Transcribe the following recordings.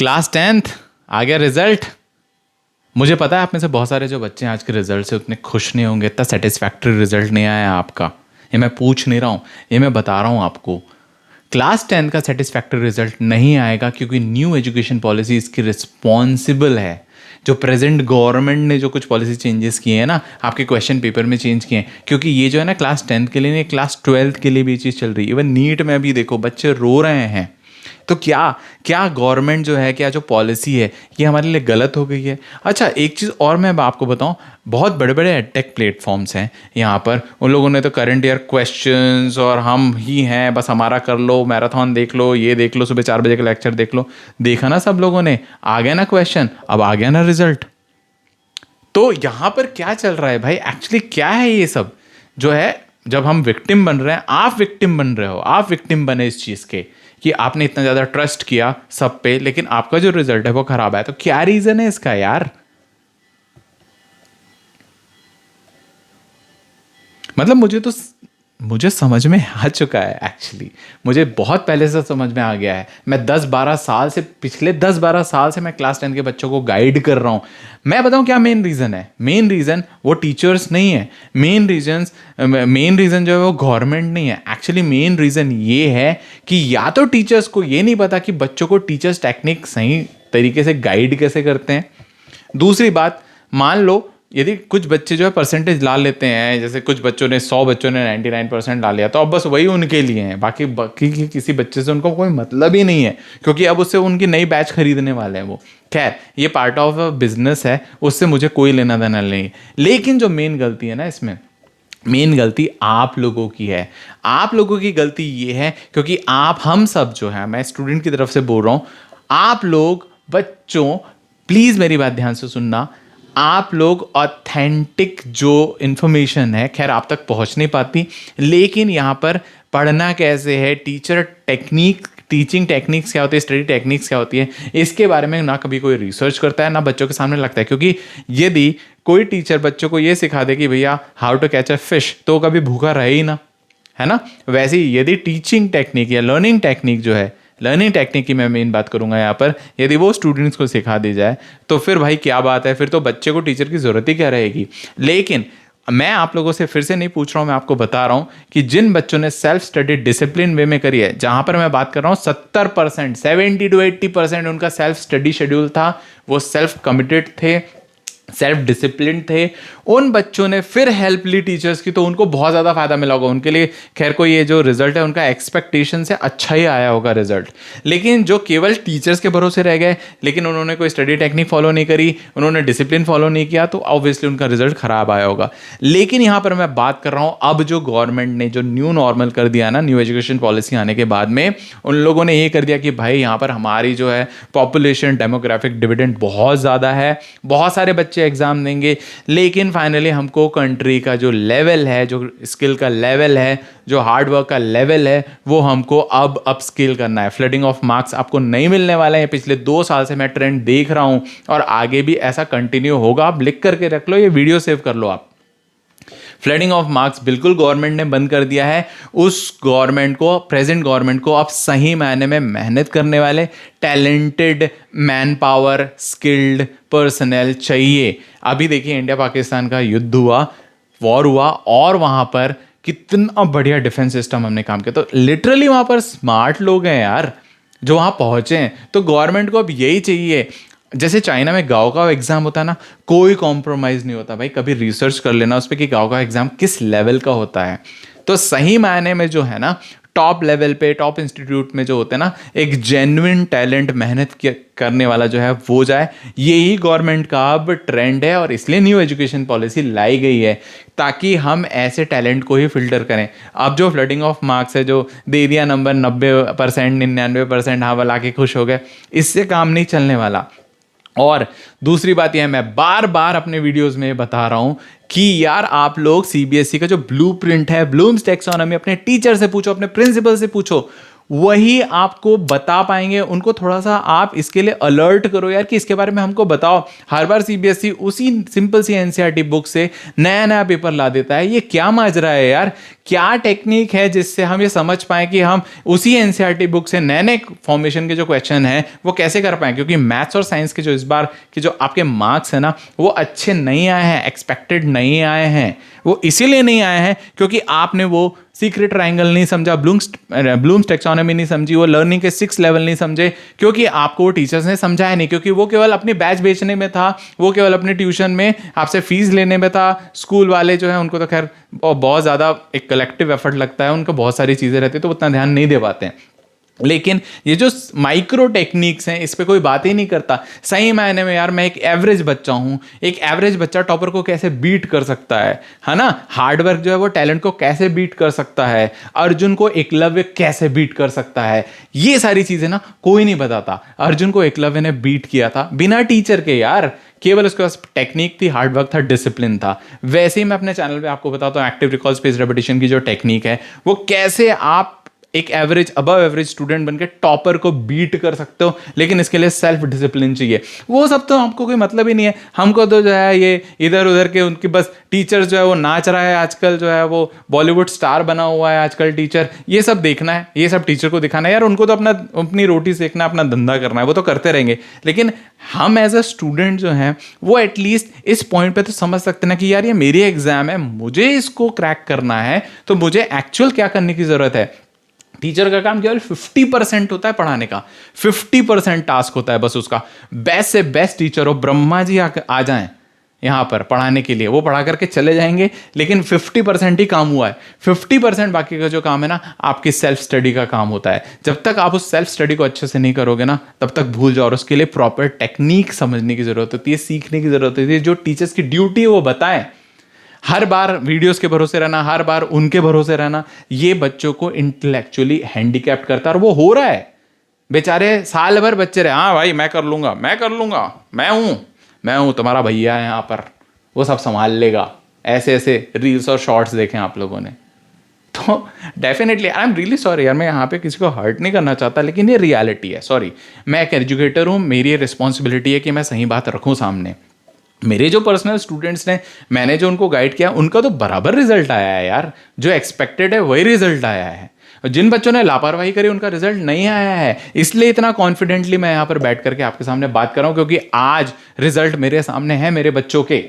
Class 10th आ गया result. मुझे पता है आप में से बहुत सारे जो बच्चे हैं आज के रिजल्ट से उतने खुश नहीं होंगे, इतना सेटिस्फैक्टरी रिजल्ट नहीं आया आपका। ये मैं पूछ नहीं रहा हूँ, ये मैं बता रहा हूँ आपको। क्लास 10 का सेटिस्फैक्टरी रिजल्ट नहीं आएगा क्योंकि न्यू एजुकेशन पॉलिसी इसकी रिस्पॉन्सिबल है। जो प्रेजेंट गवर्नमेंट ने जो कुछ पॉलिसी चेंजेस किए हैं ना, आपके क्वेश्चन पेपर में चेंज किए हैं, क्योंकि ये जो है ना क्लास 10th के लिए नहीं, क्लास 12th के लिए भी ये चीज़ चल रही है। इवन नीट में भी देखो बच्चे रो रहे हैं। तो क्या गवर्नमेंट जो है, क्या जो पॉलिसी है ये हमारे लिए गलत हो गई है? अच्छा, एक चीज़ और मैं आपको बताऊं, बहुत बड़े बड़े एडटेक प्लेटफॉर्म्स हैं यहाँ पर। उन लोगों ने तो करंट ईयर क्वेश्चंस और हम ही हैं बस हमारा कर लो, मैराथन देख लो, ये देख लो, सुबह 4 बजे का लेक्चर देख लो। देखा ना सब लोगों ने, आ गया ना क्वेश्चन, अब आ गया ना रिजल्ट। तो यहाँ पर क्या चल रहा है भाई? एक्चुअली क्या है ये सब जो है? जब हम विक्टिम बन रहे हैं, आप विक्टिम बन रहे हो, आप विक्टिम बने इस चीज़ के कि आपने इतना ज़्यादा ट्रस्ट किया सब पे, लेकिन आपका जो रिजल्ट है वो खराब है। तो क्या रीज़न है इसका यार? मतलब मुझे समझ में आ चुका है एक्चुअली। मुझे बहुत पहले से समझ में आ गया है। मैं 10-12 साल से, पिछले 10-12 साल से मैं क्लास 10 के बच्चों को गाइड कर रहा हूँ। मैं बताऊँ क्या मेन रीज़न है? मेन रीज़न वो टीचर्स नहीं है। मेन रीज़न जो है वो गवर्नमेंट नहीं है। एक्चुअली मेन रीज़न ये है कि या तो टीचर्स को ये नहीं पता कि बच्चों को टीचर्स टेक्निक सही तरीके से गाइड कैसे करते हैं। दूसरी बात, मान लो यदि कुछ बच्चे जो है परसेंटेज ला लेते हैं, जैसे कुछ बच्चों ने 100 बच्चों ने 99% ला लिया, तो अब बस वही उनके लिए हैं, बाकी की किसी बच्चे से उनको कोई मतलब ही नहीं है, क्योंकि अब उससे उनकी नई बैच खरीदने वाले हैं वो। खैर, ये पार्ट ऑफ बिजनेस है, उससे मुझे कोई लेना देना नहीं। लेकिन जो मेन गलती है ना इसमें, मेन गलती आप लोगों की है। आप लोगों की गलती ये है क्योंकि हम सब जो है, मैं स्टूडेंट की तरफ से बोल रहा हूँ, आप लोग बच्चों प्लीज़ मेरी बात ध्यान से सुनना। आप लोग ऑथेंटिक जो इन्फॉर्मेशन है, खैर आप तक पहुंच नहीं पाती, लेकिन यहाँ पर पढ़ना कैसे है, टीचिंग टेक्निक्स क्या होती है, स्टडी टेक्निक्स क्या होती है, इसके बारे में ना कभी कोई रिसर्च करता है ना बच्चों के सामने लगता है। क्योंकि यदि कोई टीचर बच्चों को ये सिखा दे कि भैया how to catch a fish, तो कभी भूखा रहे ही ना, है ना? वैसे ही यदि टीचिंग टेक्निक या लर्निंग टेक्निक जो है, लर्निंग टेक्निक की मैं मेन बात करूंगा यहाँ पर, यदि वो स्टूडेंट्स को सिखा दी जाए तो फिर भाई क्या बात है, फिर तो बच्चे को टीचर की ज़रूरत ही क्या रहेगी। लेकिन मैं आप लोगों से फिर से नहीं पूछ रहा हूँ, मैं आपको बता रहा हूँ कि जिन बच्चों ने सेल्फ स्टडी डिसिप्लिन वे में करी है, जहाँ पर मैं बात कर रहा हूँ 70%, 70 to 80% उनका सेल्फ स्टडी शेड्यूल था, वो सेल्फ कमिटेड थे, सेल्फ डिसिप्लिन थे, उन बच्चों ने फिर हेल्प ली टीचर्स की, तो उनको बहुत ज़्यादा फायदा मिला होगा। उनके लिए खैर कोई ये जो रिजल्ट है उनका एक्सपेक्टेशन से अच्छा ही आया होगा रिजल्ट। लेकिन जो केवल टीचर्स के भरोसे रह गए, लेकिन उन्होंने कोई स्टडी टेक्निक फॉलो नहीं करी, उन्होंने डिसिप्लिन फॉलो नहीं किया, तो ऑब्वियसली उनका रिजल्ट खराब आया होगा। लेकिन यहाँ पर मैं बात कर रहा हूँ, अब जो गवर्नमेंट ने जो न्यू नॉर्मल कर दिया ना, न्यू एजुकेशन पॉलिसी आने के बाद में, उन लोगों ने ये कर दिया कि भाई यहाँ पर हमारी जो है पॉपुलेशन डेमोग्राफिक डिविडेंड बहुत ज़्यादा है, बहुत सारे बच्चे एग्जाम देंगे, लेकिन फाइनली हमको कंट्री का जो लेवल है, जो स्किल का लेवल है, जो हार्डवर्क का लेवल है, वो हमको अब स्किल करना है। फ्लडिंग ऑफ मार्क्स आपको नहीं मिलने वाला है। पिछले 2 साल से मैं ट्रेंड देख रहा हूं और आगे भी ऐसा कंटिन्यू होगा। आप लिख करके रख लो, ये वीडियो सेव कर लो आप। फ्लडिंग ऑफ मार्क्स बिल्कुल गवर्नमेंट ने बंद कर दिया है। उस गवर्नमेंट को, प्रेजेंट गवर्नमेंट को अब सही मायने में मेहनत करने वाले talented man power, skilled personal चाहिए। अभी देखिए इंडिया पाकिस्तान का युद्ध हुआ, वॉर हुआ, और वहां पर कितना बढ़िया डिफेंस सिस्टम हमने काम किया। तो लिटरली वहां पर स्मार्ट लोग हैं यार जो वहां पहुंचे हैं। तो गवर्नमेंट को अब यही चाहिए, जैसे चाइना में गाँव का एग्जाम होता है ना, कोई कॉम्प्रोमाइज़ नहीं होता भाई। कभी रिसर्च कर लेना उस पर कि गाँव का एग्जाम किस लेवल का होता है। तो सही मायने में जो है ना, टॉप लेवल पे, टॉप इंस्टीट्यूट में जो होते हैं ना, एक जेन्युइन टैलेंट मेहनत करने वाला जो है वो जाए। यही गवर्नमेंट का अब ट्रेंड है और इसलिए न्यू एजुकेशन पॉलिसी लाई गई है, ताकि हम ऐसे टैलेंट को ही फिल्टर करें। अब जो फ्लडिंग ऑफ मार्क्स है, जो दे दिया नंबर 90%, 99%, हाँ वाला के खुश हो गए, इससे काम नहीं चलने वाला। और दूसरी बात यह है, मैं बार बार अपने वीडियोस में बता रहा हूं कि यार आप लोग सीबीएसई का जो ब्लूप्रिंट है, ब्लूम्स टैक्सोनॉमी, अपने टीचर से पूछो, अपने प्रिंसिपल से पूछो, वही आपको बता पाएंगे। उनको थोड़ा सा आप इसके लिए अलर्ट करो यार कि इसके बारे में हमको बताओ। हर बार सीबीएसई उसी सिंपल सी एनसीईआरटी बुक से नया नया पेपर ला देता है। ये क्या माजरा है यार? क्या टेक्निक है जिससे हम ये समझ पाएँ कि हम उसी एनसीईआरटी बुक से नए नए फॉर्मेशन के जो क्वेश्चन हैं वो कैसे कर पाएँ, क्योंकि मैथ्स और साइंस के जो इस बार के जो आपके मार्क्स हैं ना वो अच्छे नहीं आए हैं, एक्सपेक्टेड नहीं आए हैं। वो इसीलिए नहीं आए हैं क्योंकि आपने वो सीक्रेट ट्रायंगल नहीं समझा, ब्लूम्स टैक्सोनॉमी नहीं समझी, वो लर्निंग के 6 लेवल नहीं समझे, क्योंकि आपको वो टीचर्स ने समझाया नहीं, क्योंकि वो केवल अपनी बैच बेचने में था, वो केवल अपने ट्यूशन में आपसे फीस लेने में था। स्कूल वाले जो है उनको तो खैर बहुत ज़्यादा एक कलेक्टिव एफर्ट लगता है, उनको बहुत सारी चीज़ें रहती है तो उतना ध्यान नहीं दे पाते हैं। लेकिन ये जो माइक्रो टेक्निक्स हैं इस पे कोई बात ही नहीं करता। सही मायने में यार मैं एक एवरेज बच्चा हूं, एक एवरेज बच्चा टॉपर को कैसे बीट कर सकता है ना? हार्डवर्क जो है वो टैलेंट को कैसे बीट कर सकता है, अर्जुन को एकलव्य कैसे बीट कर सकता है, ये सारी चीजें ना कोई नहीं बताता। अर्जुन को एकलव्य ने बीट किया था बिना टीचर के यार, केवल उसके पास टेक्निक थी, हार्डवर्क था, डिसिप्लिन था। वैसे ही मैं अपने चैनल पे आपको बताता हूँ एक्टिव रिकॉल स्पेस रेपिटेशन की जो टेक्निक है वो कैसे आप एक एवरेज अबव एवरेज स्टूडेंट बनकर टॉपर को बीट कर सकते हो। लेकिन इसके लिए सेल्फ डिसिप्लिन चाहिए। वो सब तो हमको कोई मतलब ही नहीं है। हमको तो जो है ये इधर उधर के उनकी बस टीचर जो है वो नाच रहा है आजकल, जो है वो बॉलीवुड स्टार बना हुआ है आजकल टीचर, ये सब देखना है, ये सब टीचर को दिखाना है यार। उनको तो अपनी रोटी सेकना, अपना धंधा करना है, वो तो करते रहेंगे। लेकिन हम एज अ स्टूडेंट जो है वो एटलीस्ट इस पॉइंट पे तो समझ सकते ना कि यार ये मेरी एग्जाम है, मुझे इसको क्रैक करना है, तो मुझे एक्चुअल क्या करने की जरूरत है। टीचर का काम केवल 50% होता है पढ़ाने का, 50% टास्क होता है बस उसका। बेस्ट से बेस्ट टीचर हो, ब्रह्मा जी आ जाएं यहां पर पढ़ाने के लिए, वो पढ़ा करके चले जाएंगे, लेकिन 50% ही काम हुआ है। 50% बाकी का जो काम है ना आपकी सेल्फ स्टडी का काम होता है। जब तक आप उस सेल्फ स्टडी को अच्छे से नहीं करोगे ना तब तक भूल जाओ, और उसके लिए प्रॉपर टेक्निक समझने की जरूरत होती है, सीखने की जरूरत होती है। जो टीचर्स की ड्यूटी है वो बताएं। हर बार वीडियोस के भरोसे रहना, हर बार उनके भरोसे रहना, ये बच्चों को इंटेलेक्चुअली हैंडीकैप्ट करता है, और वो हो रहा है। बेचारे साल भर बच्चे रहे, हाँ भाई मैं कर लूंगा, मैं कर लूंगा, मैं हूं तुम्हारा भैया है यहाँ पर, वो सब संभाल लेगा। ऐसे ऐसे रील्स और शॉर्ट्स देखे आप लोगों ने। तो definitely I am really sorry यार, मैं यहाँ पे किसी को हर्ट नहीं करना चाहता, लेकिन ये रियलिटी है। सॉरी, मैं एक एजुकेटर हूँ, मेरी रिस्पॉन्सिबिलिटी है कि मैं सही बात रखूँ सामने। मेरे जो पर्सनल स्टूडेंट्स ने, मैंने जो उनको गाइड किया, उनका तो बराबर रिजल्ट आया है यार। जो एक्सपेक्टेड है वही रिजल्ट आया है। जिन बच्चों ने लापरवाही करी उनका रिजल्ट नहीं आया है। इसलिए इतना कॉन्फिडेंटली मैं यहाँ पर बैठ करके आपके सामने बात कर रहा हूँ, क्योंकि आज रिजल्ट मेरे सामने है मेरे बच्चों के।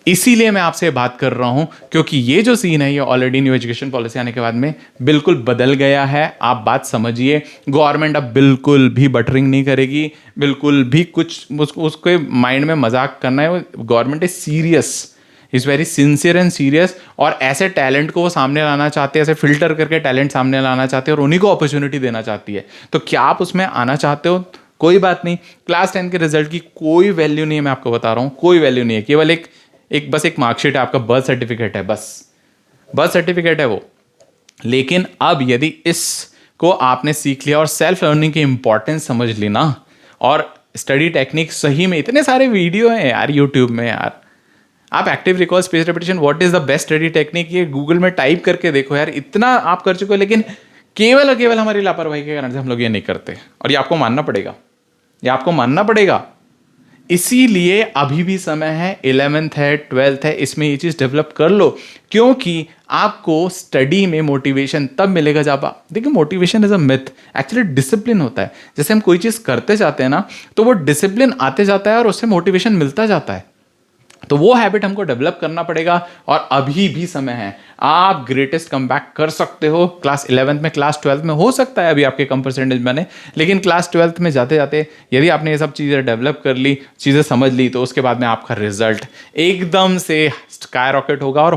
इसीलिए मैं आपसे बात कर रहा हूं, क्योंकि ये जो सीन है ये ऑलरेडी न्यू एजुकेशन पॉलिसी आने के बाद में बिल्कुल बदल गया है। आप बात समझिए, गवर्नमेंट अब बिल्कुल भी बटरिंग नहीं करेगी, बिल्कुल भी कुछ उसके माइंड में मजाक करना है। Government is serious, is very sincere and serious, और ऐसे टैलेंट को वो सामने लाना चाहते हैं, ऐसे फिल्टर करके टैलेंट सामने लाना चाहते हैं और उन्हीं को अपॉर्चुनिटी देना चाहती है। तो क्या आप उसमें आना चाहते हो? कोई बात नहीं, क्लास 10 के रिजल्ट की कोई वैल्यू नहीं है, मैं आपको बता रहा हूं, कोई वैल्यू नहीं है। केवल बस एक मार्कशीट है, आपका बर्थ सर्टिफिकेट है, बस बर्थ सर्टिफिकेट है वो। लेकिन अब यदि इसको आपने सीख लिया और सेल्फ लर्निंग की इंपॉर्टेंस समझ ली ना, और स्टडी टेक्निक, सही में इतने सारे वीडियो हैं यार यूट्यूब में यार। आप active recall space repetition what is the best study technique, ये गूगल में टाइप करके देखो यार, इतना आप कर चुके हो। लेकिन केवल और केवल हमारी लापरवाही के कारण से हम लोग ये नहीं करते, और ये आपको मानना पड़ेगा, ये आपको मानना पड़ेगा। इसीलिए अभी भी समय है, 11th है, 12th है, इसमें ये चीज़ डेवलप कर लो, क्योंकि आपको स्टडी में मोटिवेशन तब मिलेगा जब आप देखिए, motivation is a myth, actually discipline होता है। जैसे हम कोई चीज़ करते जाते हैं ना तो वो डिसिप्लिन आते जाता है और उससे मोटिवेशन मिलता जाता है। तो वो हैबिट हमको डेवलप करना पड़ेगा, और अभी भी समय है। आप ग्रेटेस्ट कमबैक कर सकते हो क्लास 11th में, क्लास 12th में हो सकता है अभी आपके कम परसेंटेज बने, लेकिन क्लास 12th में जाते जाते यदि आपने ये सब चीज़ें डेवलप कर ली, चीज़ें समझ ली, तो उसके बाद में आपका रिजल्ट एकदम से स्काई रॉकेट होगा। और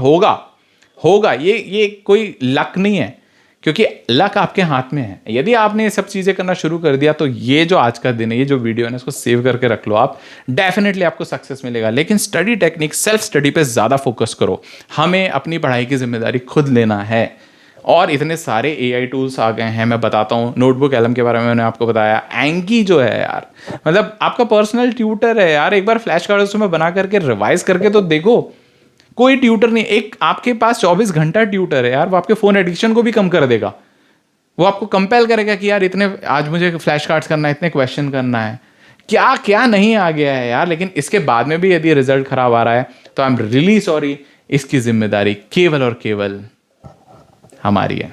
होगा ये कोई लक नहीं है, क्योंकि लक आपके हाथ में है। यदि आपने ये सब चीज़ें करना शुरू कर दिया तो ये जो आज का दिन है, ये जो वीडियो है ना, इसको सेव करके रख लो आप, डेफिनेटली आपको सक्सेस मिलेगा। लेकिन स्टडी टेक्निक, सेल्फ स्टडी पे ज़्यादा फोकस करो। हमें अपनी पढ़ाई की जिम्मेदारी खुद लेना है, और इतने सारे AI टूल्स आ गए हैं, मैं बताता हूँ। नोटबुक एलम के बारे में मैंने आपको बताया। एंकी जो है यार, मतलब आपका पर्सनल ट्यूटर है यार। एक बार फ्लैश कार्ड उसमें बना करके रिवाइज करके तो देखो। कोई ट्यूटर नहीं, एक आपके पास 24 घंटा ट्यूटर है यार, वो आपके फोन एडिक्शन को भी कम कर देगा। वो आपको कंपेल करेगा कि यार इतने आज मुझे फ्लैश कार्ड्स करना है, इतने क्वेश्चन करना है, क्या क्या नहीं आ गया है यार। लेकिन इसके बाद में भी यदि रिजल्ट खराब आ रहा है तो आई एम रियली सॉरी, इसकी जिम्मेदारी केवल और केवल हमारी है।